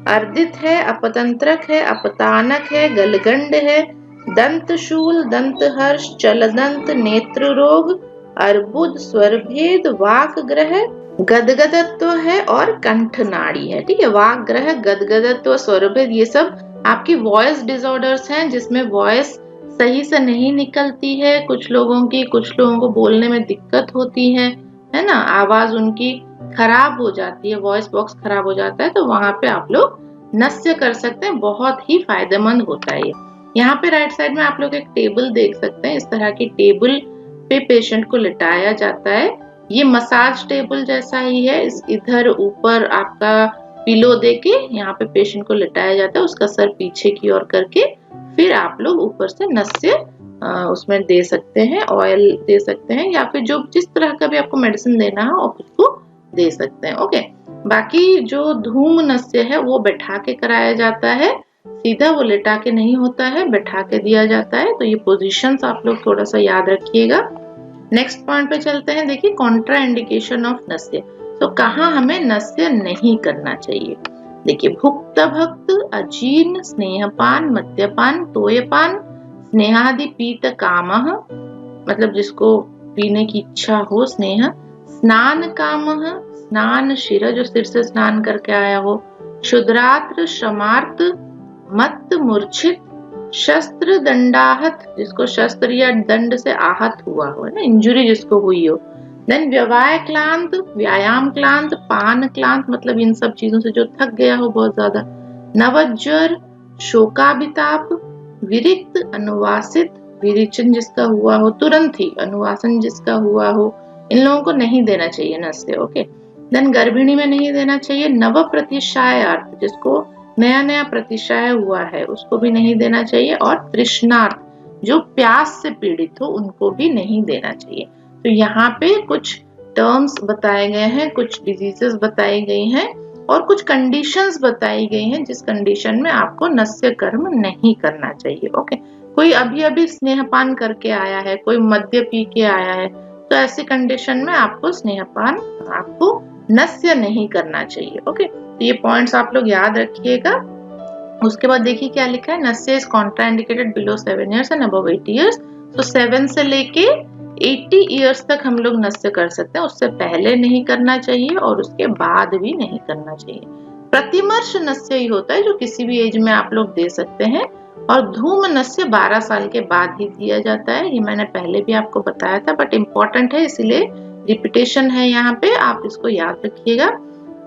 अर्दित है, अपतंत्रक है, अपतानक है, गलगंड है, दंतशूल, दंतहर्ष, चलदंत, नेत्र रोग, अर्बुद, स्वरभेद, वाक ग्रह, गदगदत्व है और कंठ नाड़ी है, ठीक है। वाक ग्रह, गदगदत्व, स्वरभेद, ये सब आपकी वॉइस डिसऑर्डर्स हैं, जिसमें वॉइस सही से नहीं निकलती है कुछ लोगों की, कुछ लोगों को बोलने में दिक्कत होती है ना, आवाज उनकी खराब हो जाती है, वॉइस बॉक्स खराब हो जाता है, तो वहां पे आप लोग नस्य कर सकते हैं, बहुत ही फायदेमंद होता है ये। यहाँ पे राइट साइड में आप लोग एक टेबल देख सकते हैं, इस तरह की टेबल पे पेशेंट को लिटाया जाता है, ये मसाज टेबल जैसा ही है। इस इधर ऊपर आपका पिलो देके यहाँ पे पेशेंट को लिटाया जाता है, उसका सर पीछे की ओर करके, फिर आप लोग ऊपर से नस्य उसमें दे सकते हैं, ऑयल दे सकते हैं, या फिर जो जिस तरह का भी आपको मेडिसिन देना है आप उसको दे सकते हैं। ओके, बाकी जो धूम नस्य है वो बैठा के कराया जाता है, सीधा वो लेटा के नहीं होता है, बैठा के दिया जाता है। तो ये पोजीशंस आप लोग थोड़ा सा याद रखिएगा। नेक्स्ट पॉइंट पे चलते हैं। देखिए कॉन्ट्रा इंडिकेशन ऑफ नस्य। तो कहाँ हमें नस्य नहीं करना चाहिए। देखिए भुक्त भक्त, अजीर्ण, स्नेहपान, मद्यपान, तोयपान, स्नेहादि पीत कामः, मतलब जिसको पीने की इच्छा हो, स्नेह, स्नान कामः, स्नान शिर, जो सिर से स्नान करके आया हो, क्षुद्रात्र, श्रमार्थ, मत, मूर्छित, शस्त्र दंडाहत, जिसको शस्त्र या दंड से आहत हुआ हो, ना, इंजुरी जिसको हुई हो। देन व्यवाय क्लांत, व्यायाम क्लांत, पान क्लांत, मतलब इन सब चीजों से जो थक गया हो बहुत ज्यादा। नवज्वर, शोकाभिताप, विरिक्त, अनुवासित, विरिचन जिसका हुआ हो तुरंत ही, अनुवासन जिसका हुआ हो, इन लोगों को नहीं देना चाहिए नस्य। ओके, देन गर्भिणी में नहीं देना चाहिए। नव प्रतिशायार्थ, जिसको नया नया प्रतिशय हुआ है उसको भी नहीं देना चाहिए। और तृष्णार्थ, जो प्यास से पीड़ित हो उनको भी नहीं देना चाहिए। तो यहाँ पे कुछ टर्म्स बताए गए हैं, कुछ डिजीजेस बताई गई हैं और कुछ कंडीशंस बताई गई हैं जिस कंडीशन में आपको नस्य कर्म नहीं करना चाहिए। ओके, कोई अभी अभी स्नेहपान करके आया है, कोई मद्य पी के आया है, तो ऐसी कंडीशन में आपको स्नेहपान, आपको नस्य नहीं करना चाहिए। ओके, तो ये पॉइंट्स आप लोग याद रखिएगा। उसके बाद देखिए क्या लिखा है, nasya is contraindicated below 7 years and above 80 years। तो 7 से लेके 80 years तक हम लोग नस्य कर सकते हैं, उससे पहले नहीं करना चाहिए और उसके बाद भी नहीं करना चाहिए। प्रतिमर्श नस्य ही होता है जो किसी भी एज में आप लोग दे सकते हैं, और धूम नस्य 12 साल के बाद ही दिया जाता है। ये मैंने पहले भी आपको बताया था, बट इम्पोर्टेंट है इसलिए रिपीटेशन है यहाँ पे, आप इसको याद रखिएगा।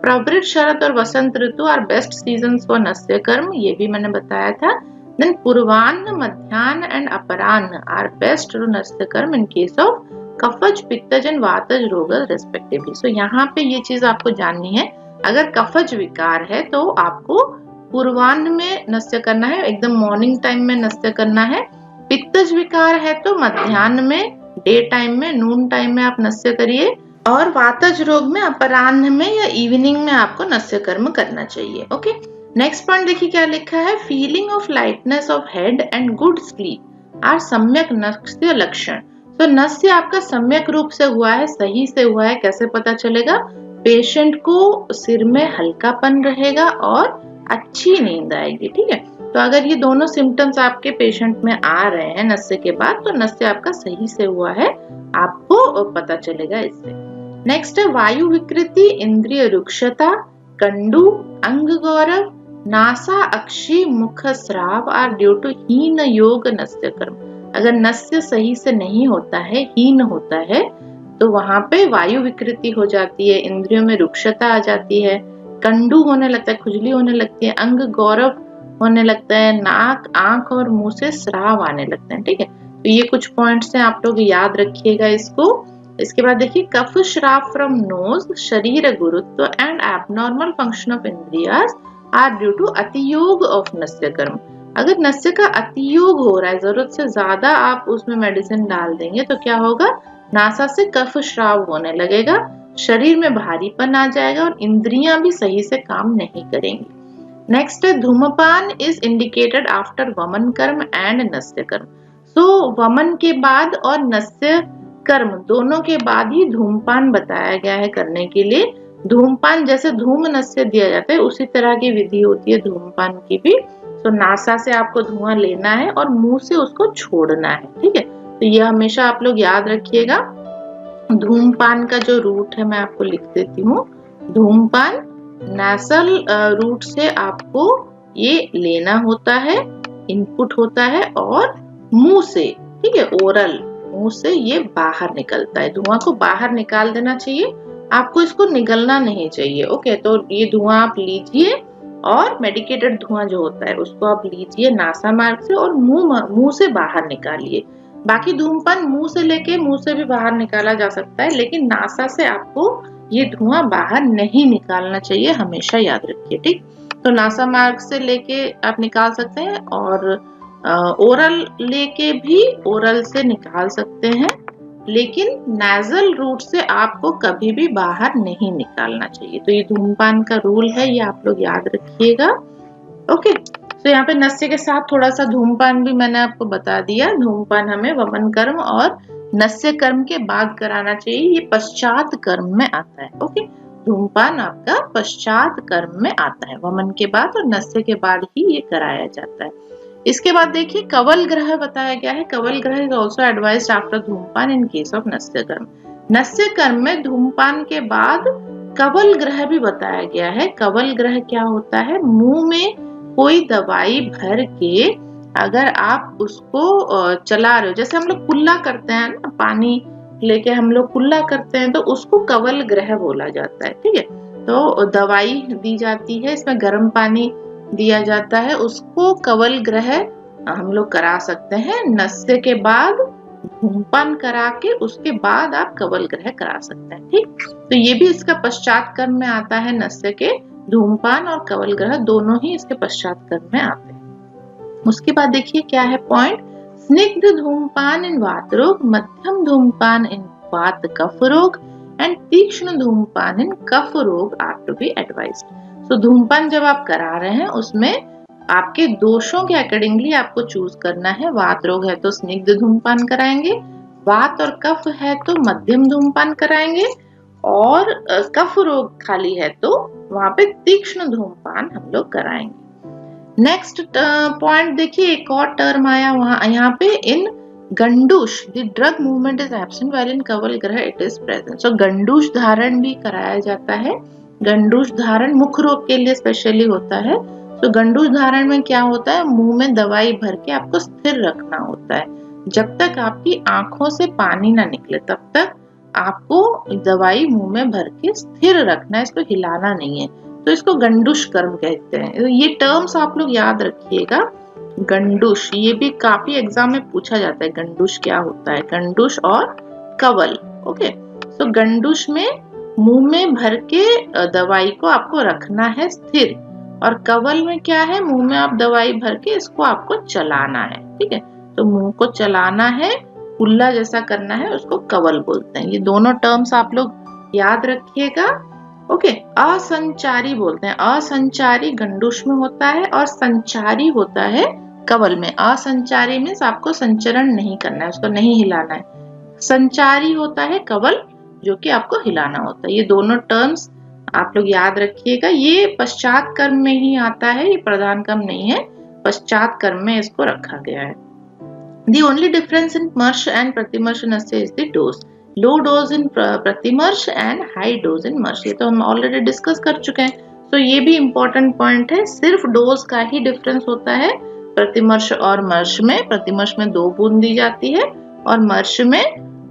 प्रवृत्त, शरद और वसंत ऋतु आर बेस्ट सीजन्स फॉर नस्य कर्म, ये भी मैंने बताया था। देन पूर्वाह्न, मध्याह्न एंड अपराह्न आर बेस्ट टू नस्य कर्म इन केस ऑफ कफज, पित्तज एंड वातज रोग रेस्पेक्टिवली। सो यहाँ पे ये चीज आपको जाननी है, अगर कफज विकार है तो आपको पूर्वाह्न में नस्य करना है, एकदम मॉर्निंग टाइम में नस्य करना है। पित्तज विकार है तो मध्याह्न में, डे टाइम में, नून टाइम में आप नस्य करिए। और वातज रोग में अपराह्न में या इवनिंग में आपको नस्य कर्म करना चाहिए। ओके, नेक्स्ट पॉइंट देखिए क्या लिखा है, feeling of lightness of head and good sleep are सम्यक नस्य लक्षण। तो नस्य आपका सम्यक रूप से हुआ है, सही से हुआ है, कैसे पता चलेगा, पेशेंट को सिर में हल्कापन रहेगा और अच्छी नींद आएगी। ठीक है, तो अगर ये दोनों सिम्टम्स आपके पेशेंट में आ रहे हैं नस्य के बाद, तो नस्य आपका सही से हुआ है, आपको पता चलेगा इससे। नेक्स्ट है वायु विकृति, इंद्रिय रुक्षता, कंडू, अंग गौरव, नासा अक्षी, मुख स्राव आर ड्यू टू हीन योग नस्य कर्म। अगर नस्य सही से नहीं होता है, हीन होता है, तो वहां पे वायु विकृति हो जाती है, इंद्रियों में रुक्षता आ जाती है, कंडू होने लगता है, खुजली होने लगती है, अंग गौरव होने लगता है, नाक, आंख और मुंह से स्राव आने लगते हैं। ठीक है, तो ये कुछ पॉइंट्स हैं, आप लोग याद रखिएगा इसको। इसके बाद देखिए कफ श्राव from nose, sharira gurutva and abnormal function of indriyas are due to atiyoga of nasya karma. अगर नस्य का अतियोग हो रहा है, जरूरत से ज्यादा आप उसमें मेडिसिन डाल देंगे तो क्या होगा, नासा से कफ श्राव होने लगेगा, शरीर में भारीपन आ जाएगा और इंद्रियां भी सही से काम नहीं करेंगी। नेक्स्ट है धूमपान इज इंडिकेटेड आफ्टर वमन कर्म एंड नस्य कर्म। सो वमन के बाद और नस्य कर्म दोनों के बाद ही धूमपान बताया गया है करने के लिए। धूमपान जैसे धूम नस्य दिया जाता है उसी तरह की विधि होती है धूमपान की भी। तो नासा से आपको धुआं लेना है और मुंह से उसको छोड़ना है। ठीक है, तो ये हमेशा आप लोग याद रखिएगा। धूमपान का जो रूट है मैं आपको लिख देती हूँ। धूमपान नेसल रूट से आपको ये लेना होता है, इनपुट होता है, और मुंह से, ठीक है, ओरल, मुंह से ये बाहर निकलता है। धुआं को बाहर निकाल देना चाहिए, आपको इसको निगलना नहीं चाहिए। ओके, तो ये धुआं आप लीजिए और मेडिकेटेड धुआं जो होता है उसको आप लीजिए नासा मार्ग से और मुंह से बाहर निकालिए। बाकी धूमपान मुंह से लेके मुंह से भी बाहर निकाला जा सकता है, लेकिन नासा से आपको ये धुआं बाहर नहीं निकालना चाहिए, हमेशा याद रखिए। ठीक, तो नासा मार्ग से लेके आप निकाल सकते हैं और ओरल लेके भी ओरल से निकाल सकते हैं, लेकिन नेजल रूट से आपको कभी भी बाहर नहीं निकालना चाहिए। तो ये धूम्रपान का रूल है, ये आप लोग याद रखिएगा। ओके, तो यहाँ पे नस्य के साथ थोड़ा सा धूम्रपान भी मैंने आपको बता दिया। धूम्रपान हमें वमन कर्म और नस्य कर्म के बाद कराना चाहिए, ये पश्चात कर्म में आता है। ओके, धूम्रपान आपका पश्चात कर्म में आता है, वमन के बाद और नस्य के बाद ही ये कराया जाता है। इसके बाद देखिए कवल ग्रह बताया गया है। कवल ग्रह इज आल्सो एडवाइज्ड आफ्टर धूम्रपान इन केस ऑफ नस्य कर्म। नस्य कर्म में धूम्रपान के बाद कवल ग्रह भी बताया गया है। कवल ग्रह क्या होता है? मुंह में कोई दवाई भर के अगर आप उसको चला रहे हो, जैसे हम लोग कुल्ला करते हैं ना, पानी लेके हम लोग कुल्ला करते हैं, तो उसको कवल ग्रह बोला जाता है। ठीक है, तो दवाई दी जाती है, इसमें गर्म पानी दिया जाता है, उसको कवल ग्रह हम लोग करा सकते हैं। नस्य के बाद धूम्रपान करा के उसके बाद आप कवल ग्रह करा सकते हैं। ठीक, तो ये भी इसका पश्चात कर्म में आता है। नस्य के धूम्रपान और कवल ग्रह दोनों ही इसके पश्चात कर्म में आते हैं। उसके बाद देखिए क्या है पॉइंट, स्निग्ध धूम्रपान इन वात रोग, मध्यम धूम्रपान इन वात कफ रोग एंड तीक्ष्ण धूम्रपान इन कफ रोग आर टू बी एडवाइज्ड। तो धूम्रपान जब आप करा रहे हैं उसमें आपके दोषों के अकॉर्डिंगली आपको चूज करना है। वात रोग है तो स्निग्ध धूम्रपान कराएंगे, वात और कफ है तो मध्यम धूम्रपान कराएंगे, और कफ रोग खाली है तो वहां पे तीक्ष्ण धूम्रपान हम लोग कराएंगे। नेक्स्ट पॉइंट देखिए, एक और टर्म आया वहां यहाँ पे, in gandush the drug movement is absent while in kaval graha it is present. So गंडूश धारण भी कराया जाता है। गंडूश धारण मुख रोग के लिए स्पेशली होता है। तो गंडूश धारण में क्या होता है, मुंह में दवाई भर के आपको स्थिर रखना होता है। जब तक आपकी आंखों से पानी ना निकले तब तक आपको दवाई मुंह में भर के स्थिर रखना है, इसको हिलाना नहीं है। तो इसको गंडूश कर्म कहते हैं। ये टर्म्स आप लोग याद रखिएगा। गंडूश, ये भी काफी एग्जाम में पूछा जाता है, गंडूश क्या होता है, गंडूश और कवल। ओके, तो गंडूश में मुंह में भर के दवाई को आपको रखना है स्थिर, और कवल में क्या है, मुंह में आप दवाई भर के इसको आपको चलाना है। ठीक है, तो मुंह को चलाना है, कुल्ला जैसा करना है, उसको कवल बोलते हैं। ये दोनों टर्म्स आप लोग याद रखिएगा। ओके, असंचारी बोलते हैं। असंचारी गंडूश में होता है और संचारी होता है कवल में। असंचारी मीन्स आपको संचरण नहीं करना है, उसको नहीं हिलाना है। संचारी होता है कवल, जो कि आपको हिलाना होता है। ये दोनों टर्म्स आप लोग याद रखिएगा। ये पश्चात कर्म में ही आता है, ये प्रधान कर्म नहीं है, पश्चात कर्म में इसको रखा गया है। The only difference in मर्श and प्रतिमर्श नस्य is the dose. Low dose in प्रतिमर्श and high dose in मर्श। ये तो हम ऑलरेडी डिस्कस कर चुके हैं। तो ये भी इम्पोर्टेंट पॉइंट है, सिर्फ डोज का ही डिफरेंस होता है प्रतिमर्श और मर्श में। प्रतिमर्श में 2 बूंद दी जाती है और मर्श में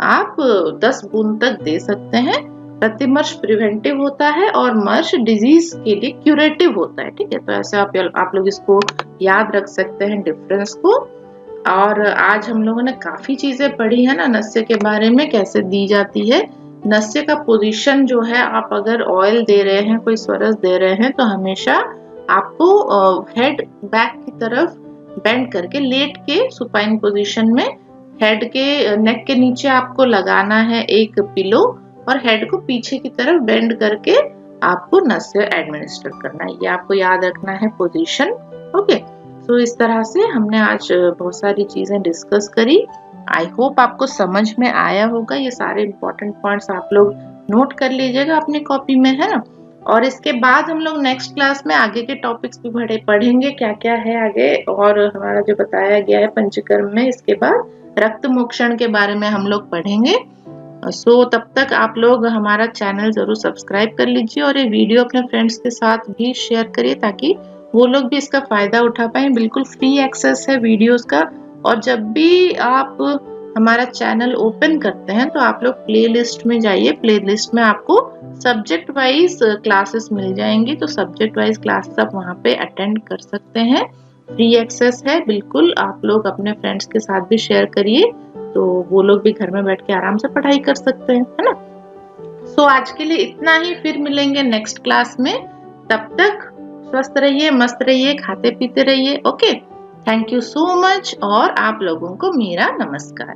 आप 10 बूंद तक दे सकते हैं। प्रतिमर्श प्रिवेंटिव होता है और मर्श डिजीज के लिए क्यूरेटिव होता है। ठीक है, तो ऐसे आप लोग इसको याद रख सकते हैं डिफरेंस को। और आज हम लोगों ने काफी चीजें पढ़ी है ना नस्य के बारे में, कैसे दी जाती है। नस्य का पोजीशन जो है, आप अगर ऑयल दे रहे हैं, कोई स्वरस दे रहे हैं, तो हमेशा आपको हेड बैक की तरफ बेंड करके, लेट के सुपाइन पोजीशन में हेड के नेक के नीचे आपको लगाना है एक पिलो, और हेड को पीछे की तरफ बेंड करके आपको नस्य एडमिनिस्टर करना है। ये आपको याद रखना है पोजीशन। ओके, तो इस तरह से हमने आज बहुत सारी चीजें डिस्कस करी। आई होप आपको समझ में आया होगा। ये सारे इम्पोर्टेंट पॉइंट्स आप लोग नोट कर लीजिएगा अपनी कॉपी में, है ना। और इसके बाद हम लोग नेक्स्ट क्लास में आगे के टॉपिक्स भी पढ़ेंगे, क्या क्या है आगे, और हमारा जो बताया गया है पंचकर्म में। इसके बाद रक्त मोक्षण के बारे में हम लोग पढ़ेंगे। सो तब तक आप लोग हमारा चैनल जरूर सब्सक्राइब कर लीजिए और ये वीडियो अपने फ्रेंड्स के साथ भी शेयर करिए, ताकि वो लोग भी इसका फायदा उठा पाए। बिल्कुल फ्री एक्सेस है वीडियोस का। और जब भी आप हमारा चैनल ओपन करते हैं तो आप लोग प्लेलिस्ट में जाइए। प्लेलिस्ट में आपको सब्जेक्ट वाइज क्लासेस मिल जाएंगी, तो सब्जेक्ट वाइज क्लासेस आप वहाँ पे अटेंड कर सकते हैं। फ्री एक्सेस है बिल्कुल। आप लोग अपने फ्रेंड्स के साथ भी शेयर करिए, तो वो लोग भी घर में बैठ के आराम से पढ़ाई कर सकते हैं, है ना। तो आज के लिए इतना ही, फिर मिलेंगे नेक्स्ट क्लास में। तब तक स्वस्थ रहिए, मस्त रहिए, खाते पीते रहिए। Okay, thank you so much और आप लोगों को मेरा नमस्कार।